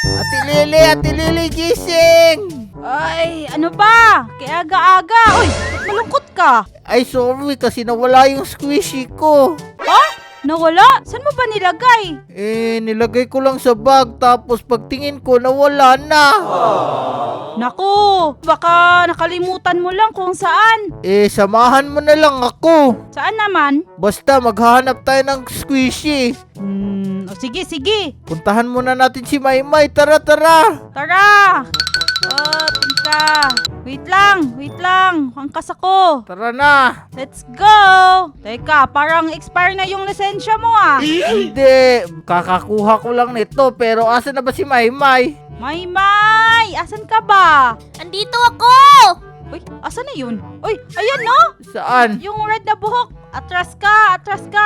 Ate Lily, gising! Ay, ano ba? Kaya aga-aga. Uy, ba't malungkot ka? Ay, sorry kasi nawala yung squishy ko. Ha? Nawala? Saan mo ba nilagay? Nilagay ko lang sa bag tapos pagtingin ko nawala na. Naku, baka nakalimutan mo lang kung saan. Samahan mo na lang ako. Saan naman? Basta maghahanap tayo ng squishy. Sige. Puntahan muna natin si Maymay. Tara. Tara! Punta. Wait lang. Hangkas ako. Tara na. Let's go! Teka, parang expire na yung lisensya mo ah. Hindi, kakakuha ko lang nito pero asa na ba si Maymay? Maymay! Asan ka ba? Andito ako! Uy, asan na yun? Uy, ayun no? Saan? Yung red na buhok. Atras ka.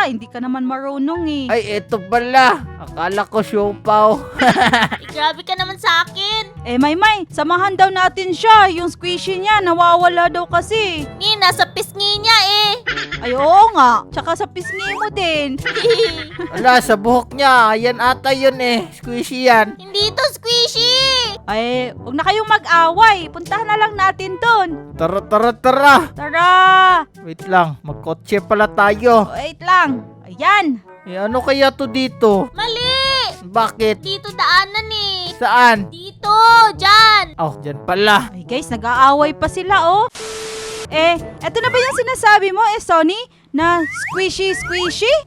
Hindi ka naman marunong eh. Ay, eto pala. Akala ko siopaw. Grabe ka naman sa akin. Maymay, samahan daw natin siya. Yung squishy niya, nawawala daw kasi. Nasa pisngi niya eh. Ay, oo nga. Tsaka sa pisngi mo din. Wala, sa buhok niya. Yan ata yun Squishy yan. Hindi to squishy. Ay, huwag na kayong mag-away. Puntahan na lang natin dun. Tara. Tara! Wait lang, magkotse pala tayo. Wait lang. Ayan. Ano kaya to dito? Mali. Bakit? Dito daanan eh. Saan? Dito, dyan. Oh, dyan pala. Ay guys, nag-aaway pa sila oh. Eto na ba yung sinasabi mo Sonny? Na squishy?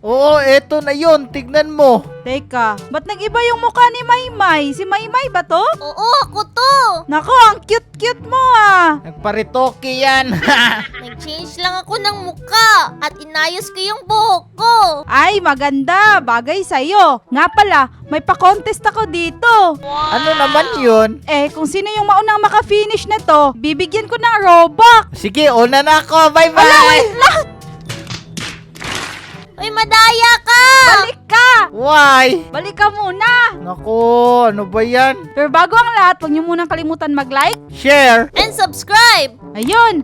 Oo, eto na yun. Tignan mo. Teka, ba't nag-iba yung mukha ni Maymay? Si Maymay ba to? Oo, ako to. Nako, ang cute mo ah. Nagparitoke yan. Nag-change lang ako ng muka at inayos ko yung buhok ko. Ay, maganda. Bagay sa'yo. Nga pala, may pa-contest ako dito. Ano naman yun? Kung sino yung maunang maka-finish na to, bibigyan ko ng Robux. Sige, una na ako. Bye-bye. Ala, wait lang! Uy, madaya ka. Balik ka! Why? Balik ka muna! Nako, ano ba yan? Pero bago ang lahat, huwag niyo munang kalimutan mag-like. Share. And subscribe. Ayun!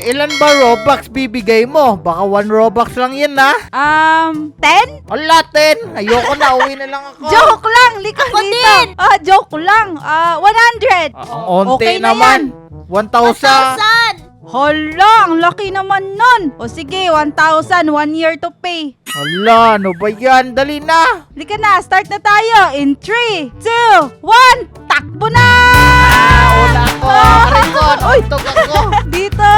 Ilan ba Robux bibigay mo? Baka 1 Robux lang yan 10? Wala, 10. Ayoko na, uwi na lang ako. Joke lang! Lika Ako dito! din. Joke lang! 100! Ang onti Okay na naman. 1,000. 1,000. Hala! Ang laki naman nun! O sige, 1,000. 1 year to pay. Hala, ano ba yan? Dali na. Lika na! Start na tayo! In 3, 2, 1! Takbo na! Una ako. Record. Uy! Tug ako. Dito!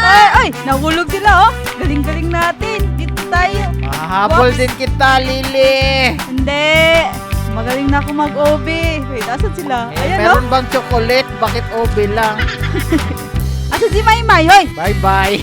Ay! Nahulog sila oh! Galing-galing natin! Dito tayo! Mahabol din kita, Lily. Hindi! Magaling na ako mag-OB. Wait, asan sila? Ayan Meron bang chocolate? Bakit OB lang? Asan si Maymay? Hoy! Bye-bye.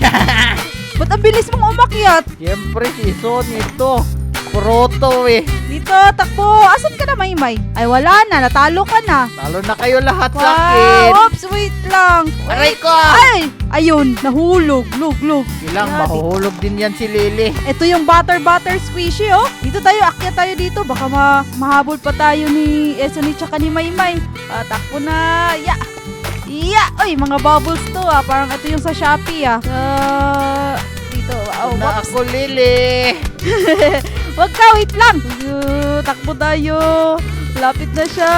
Ba't ang bilis mong umakyat? Siyempre, si Son ito. Proto Dito, takbo! Asan ka na, Maymay? Ay, wala na. Natalo ka na. Talo na kayo lahat sa akin. Wow! Oops! Wait lang. Aray ko! Ay! Ayun! Nahulog. Look. Ilang Grabe. mahuhulog din yan si Lily. Ito yung butter squishy, oh. Dito tayo, akyat tayo dito. Baka mahabol pa tayo ni Esony tsaka ni Maymay. Takbo na. Uy, mga bubbles to ah. Parang ito yung sa Shopee ah. Dito. Na ako, Lily. Wag ka, wait lang. Takbo tayo. Lapit na siya.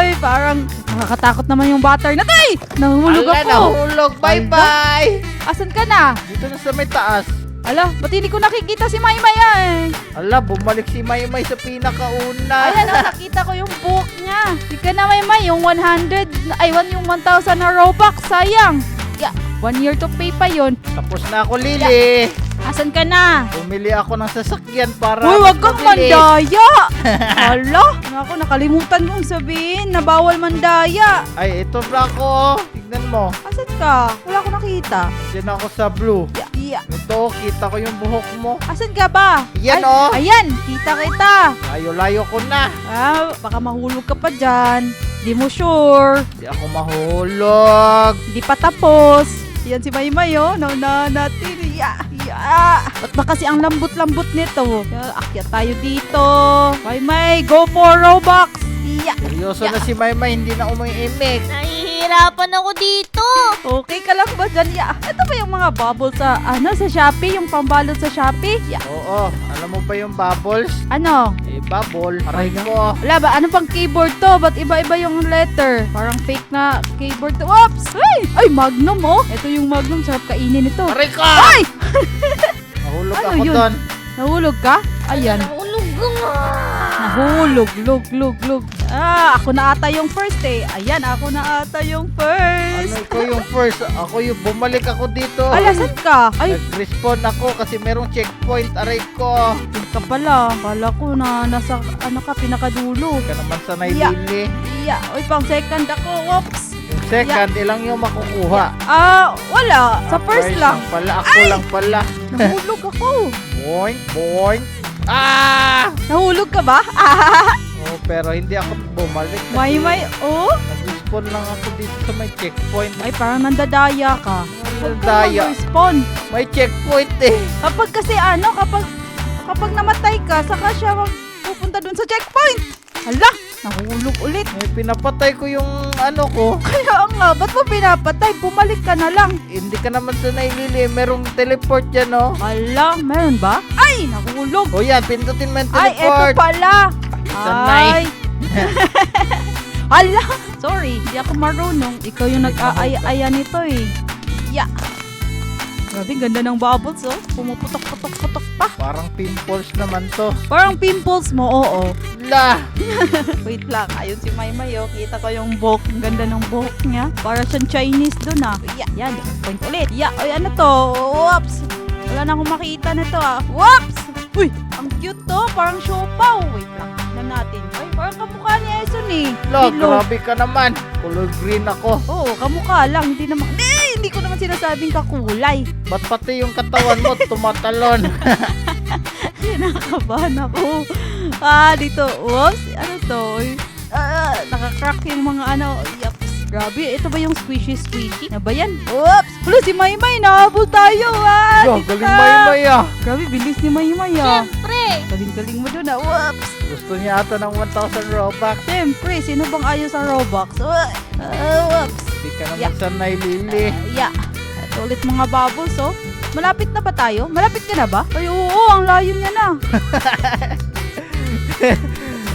Oy, parang nakakatakot naman yung butter na to eh. Nahulog Ala, ako. nahulog. Bye-bye. Asan ka na? Dito na sa may taas. Ala, ba't hindi ko nakikita si Maymay eh? Ala, bumalik si Maymay sa pinakauna. Ayan oh, nakita ko yung book niya. Di ka na Maymay, yung 100, yung 1,000 na Robux, sayang. 1 year to pay pa yon. Tapos na ako, Lily. Asan ka na? Bumili ako ng sasakyan para Uy, wag kang mabilis. mandaya! Hala, naku, nakalimutan kong sabihin na bawal mandaya. Ay, ito na ako. Tignan mo. Asan ka? Wala ko nakita. Diyan ako sa blue. Ito, kita ko yung buhok mo. Asan ka ba? Yan, Ay, oh. Ayan, kita. Layo-layo ko na. Baka mahulog ka pa dyan. Di mo sure. Di ako mahulog. Di pa tapos. Yan si Maymay oh. Naunahan natin. Ba't ba kasi ang lambot-lambot nito? Akyat tayo dito. Maymay, go for Robux. Seryoso na si Maymay, hindi na umiimik. Nahihiya nahihirapan ako dito. Okay ka lang ba dyan? Ya, ito ba yung mga bubbles sa, sa Shopee? Yung pambalot sa Shopee? Ya, Oo, alam mo ba yung bubbles? ano? Bubble. Aray ko. Wala ba? Ano pang keyboard to? Ba't iba-iba yung letter? Parang fake na keyboard to. Oops! Ay, Magnum oh! Ito yung Magnum. Sarap kainin ito. Aray ko! Ay! Nahulog Ano ako yun? doon. Nahulog ka? Ayan. Nahulog ka nga. Nahulog. Lug. Ako na ata yung first eh. Ayan, ako na ata yung first. Ano ikaw yung first? Ako yung bumalik ako dito. Alasan ka? Ay, Nag-respawn ako kasi merong checkpoint. Aray ko. yun ka pala. Kala ko na nasa, pinakadulo. Ka naman sa Yeah. nailili. Iya, oy, pang second ako. Whoops. Yung second, ilang yung makukuha? Wala. Sa first lang. Pala, ako lang pala. Nahulog ako. Boing, boing. Ah! Nahulog ka ba? Oh, pero hindi ako bumalik. May, oh. Nag-respawn lang ako dito sa may checkpoint. Ay, parang nandadaya ka. Daya. Spawn. May checkpoint eh. Kapag kasi kapag namatay ka, saka siya pupunta dun sa checkpoint. Hala, nahulog ulit. Eh, pinapatay ko yung ano ko. Kaya nga, ba't mo pinapatay? Bumalik ka na lang. Hindi ka naman sa nailili. Merong teleport dyan, oh. Hala, meron ba? Ay, nahulog. O yan, pindutin mo yung Ay, eto teleport. pala. Sanay. Ay. Hala, sorry, hindi ako marunong. Ikaw yung nag-aaya nito eh. Ya. Grabe, ganda ng bubbles oh. Pumuputok-putok-putok pa. Parang pimples naman to. Parang pimples mo, oo. La! Wait lang, ayun si Maymay oh. Kita ko yung buhok. Ang ganda ng buhok niya. Para siyang Chinese dun ah. Yeah, yan, point ulit. Yeah, ay ano to? Whoops! Wala na akong makita na to ah. Whoops! Uy, ang cute to. Parang siopaw. Wait lang, tignan natin. Ay, parang kamukha ni Eson eh. La, Bilog. grabe ka naman. Color green ako. Oo, kamukha lang. Hindi ko naman sinasabing kakulay. Ba't pati yung katawan mo tumatalon? Kinakabahan ako. Dito. Oops. Ano to? Nakakrack yung mga ano. Yaps. Grabe. Ito ba yung squishy? Na ba yan? Oops. Wala si Maymay. Nahabol tayo. Yo, Dito. galing Maymay ah. Grabe, bilis ni Maymay ah. Siyempre. Galing-galing mo dun ah. Whoops. Gusto niya ata ng 1,000 Robux. Siyempre, sino bang ayaw sa Robux? Whoops. Hindi ka naman Yeah. sa nailili. Yeah. Ito ulit mga bubbles, oh. Malapit na ba tayo? Malapit ka na ba? Ay, oo, ang layo niya na.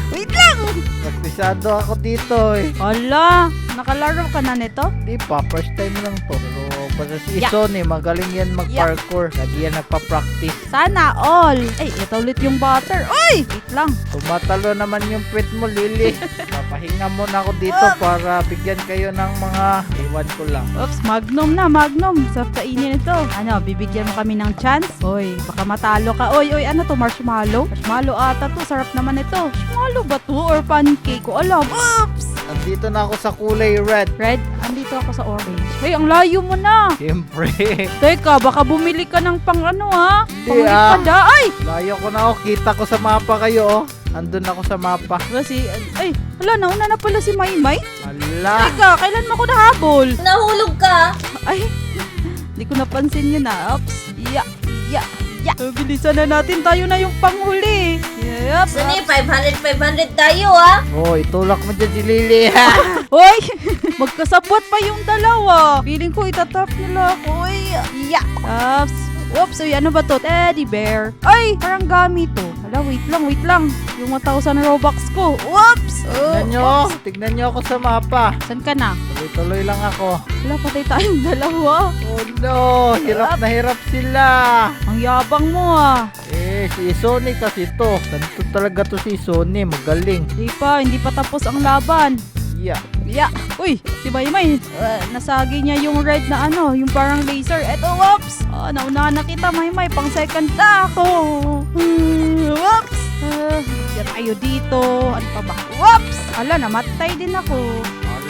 Wait lang! Nagpisado ako dito eh. Hala, nakalaro ka na nito? Di pa, first time lang to. Pero basta si Yeah. Ison eh, magaling yan mag-parkour. Lagi yan nagpa-practice. Sana all. Ay, ito ulit yung butter. Uy! Wait lang. Tumatalo naman yung pet mo, Lily. Papahinga muna ako dito para bigyan kayo ng mga iwan ko lang. Oops, Magnum. Sarap kainin ito. Ano, bibigyan mo kami ng chance? Uy, baka matalo ka. Uy, ano to, marshmallow? Marshmallow ata to. Sarap naman ito. Marshmallow ba to? Or pancake? Ko alam. Oops! Nandito na ako sa kulay red. Red, andito ako sa orange. Hey, ang layo mo na. Siyempre. Teka, baka bumili ka ng pang ano ha? Hindi, Panglipad ha? Ay! Layo ko na ako. Kita ko sa mapa kayo, oh. Andun ako sa mapa. Ay, wala, nauna na pala si Maymay. Ala. Teka, kailan mo ako nahabol? Nahulog ka. Ay, hindi ko napansin yun na. Oops. Ya. Bilisan na natin. Tayo na yung panghuli. Yep. Sani, 500 tayo ah. Oh, itulak mo dyan si Lily. Hoy! Magkasabot pa yung dalawa. Feeling ko itatap nila ako. Uy. Ya. Oops. Oops, uy, ano ba to? Teddy bear. Ay, parang gamit to. Hala, wait lang. Yung 1,000 Robux ko. Oops! Tignan nyo ako sa mapa. Saan ka na? Tuloy-tuloy lang ako. Wala, patay tayong dalawa. Oh no, hirap na hirap sila. Ang yabang mo ah. Eh, si Sony kasi to. Ganito talaga to si Sony, magaling. Hindi pa tapos ang laban. Yeah. Ya. Uy, si Maymay. Nasagi niya yung red na ano, yung parang laser. Eto, whoops. Naunahan na kita, Maymay. Pang second na ako. Whoops. Yan tayo dito. Ano pa ba? Whoops. Ala, namatay din ako.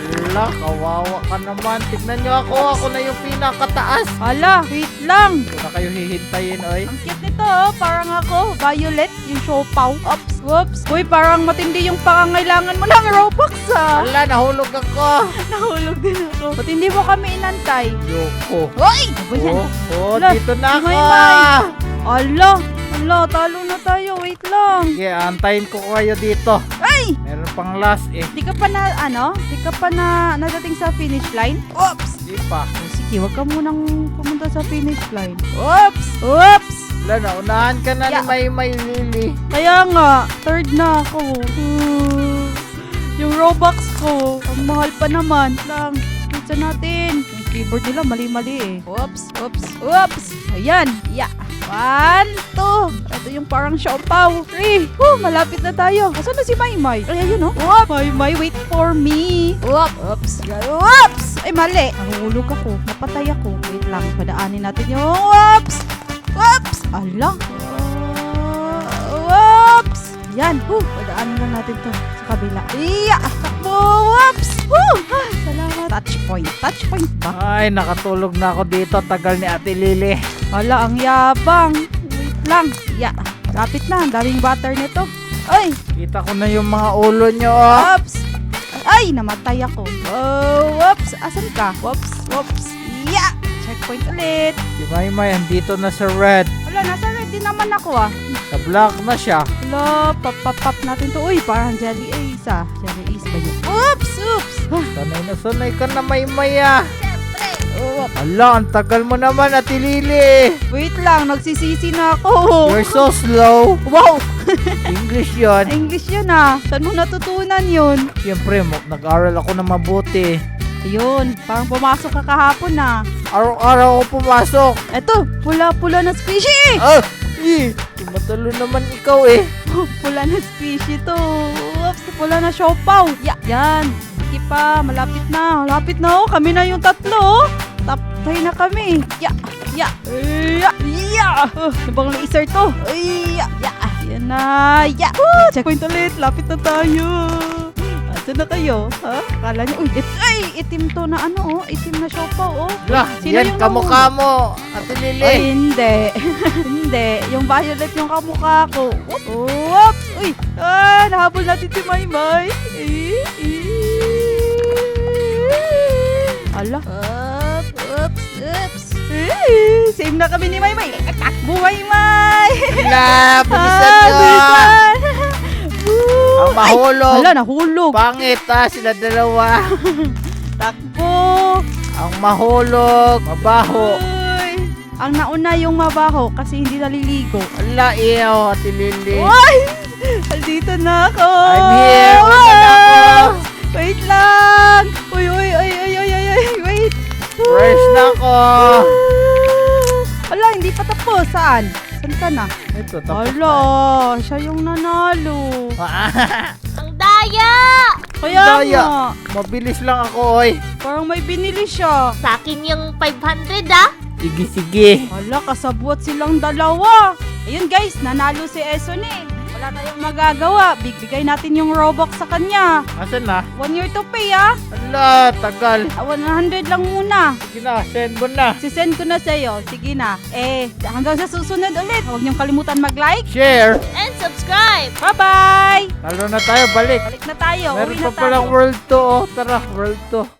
Ala, kawawa ka naman. Tignan nyo ako. Ako na yung pinakataas. Ala, wait lang. Kung na kayo hihintayin, oy. Ang cute nito, oh. Parang ako. Violet, yung siopaw. Oops. Whoops. Uy, parang matindi yung pangangailangan mo ng Robux, ah. Ala, nahulog ako. Nahulog din ako. Ba't hindi mo kami inantay? Yoko. Hoy! Ano ba yan? Oh, Ala, dito na ako. Maymay. Ala, Wala, talo na tayo. Wait lang. Sige, antayin ko kayo dito. Ay! Meron pang last eh. Di ka pa na, Di ka pa na nadating sa finish line? Oops! Di pa. Sige, wag ka munang pumunta sa finish line. Oops! Oops! Wala na, unahan ka na Yeah. ni May Lily. Kaya nga, third na ako. Yung Robux ko, ang mahal pa naman. Lang, pizza natin. Yung keyboard nila, mali-mali eh. Oops, oops, oops. Ayan, yeah. 1, 2. Ito yung parang siopaw. 3. Malapit na tayo. Asan na si Maymay? Ay, ayun oh. Oop, Maymay, wait for me. Oop, oops. Oops! Ay, mali. Nahulog ako. Napatay ako. Wait lang, padaanin natin yung oops. Oops! Ala. Oops! Yan. Padaanin lang natin to sa kabila. Iya! Takbo! Oops! Salamat. Touch point. Touch point ba? Ay, nakatulog na ako dito. Tagal ni Ate Lily. Ala, ang yabang. Wait lang. Ya. Lapit na. Ang daming butter nito. Ay! Kita ko na yung mga ulo nyo. Oh. Oops! Ay! Namatay ako. Whoops! Asan ka? Whoops! Whoops! Ya! Checkpoint ulit. Si May andito na sa red. Wala, nasa red din naman ako ah. Sa black na siya. Wala, pop natin to. Uy, parang Jelly Ace ah. Jelly Ace ba yun? Oops! Oops! Sanay na sanay ka na May ah. Siyempre. Oops! Ala, ang tagal mo naman Ate Lily. Wait lang, nagsisisi na ako. You're so slow. Wow! English yon. English yun ah. Saan mo natutunan yun? Siyempre, nag-aral ako na mabuti. Ayun, parang pumasok ka kahapon na. Araw-araw ako pumasok. Eto, pula-pula na squishy! Ah! Tumatalo naman ikaw eh. Pula na squishy to. Oops, pula na siopaw. Yan. Sige pa, malapit na. Malapit na oh. Kami na yung tatlo. Top 3 na kami. Ya. Nabang laser to. Yan na. Checkpoint ulit. Lapit na tayo. Asan na kayo? Ha? Akala niyo, itim to na itim na siopaw Lah, Sino yan yung kamukha mo, Ate Lily. Ay, hindi. Hindi. Yung violet yung kamukha ko. Oops! Uy! Nahabol natin si Maymay. Ala. Oops! Same na kami ni Maymay. Takbo, Maymay! Ala, bilisan nyo. Bilisan! Ang mahulog. Ala, nahulog. Pangit sila dalawa. Takbo! Ang mahulog, mabaho. Uy! Ang nauna yung mabaho kasi hindi naliligo. Ala, iyo, Ate Lily. Uy! Nandito na ako! I'm here! Wala na ako! Wait lang! Uy! Wait! Fresh na ako! Ala, hindi pa tapos. Saan? Saan ka na? Ito, tapos Ala, siya yung nanalo. na. Ang daya! Kaya Daya. nga, Mabilis lang ako, oy. parang may binili siya. Sa akin yung 500 ah. Sige. Ala, kasabwat silang dalawa. Ayun guys, nanalo si Esone. Wala tayong magagawa. Bigay natin yung Robux sa kanya. Asan na? 1 year to pay ah. Ala, tagal. 100 lang muna. Sige na, send mo na. Sisend ko na sa'yo. Sige na. Hanggang sa susunod ulit. Huwag niyong kalimutan mag-like. Share. And subscribe! Bye-bye! Talo na tayo, balik. Balik na tayo. Meron Uwi na pa palang tayo. world 2, oh. Tara, world 2.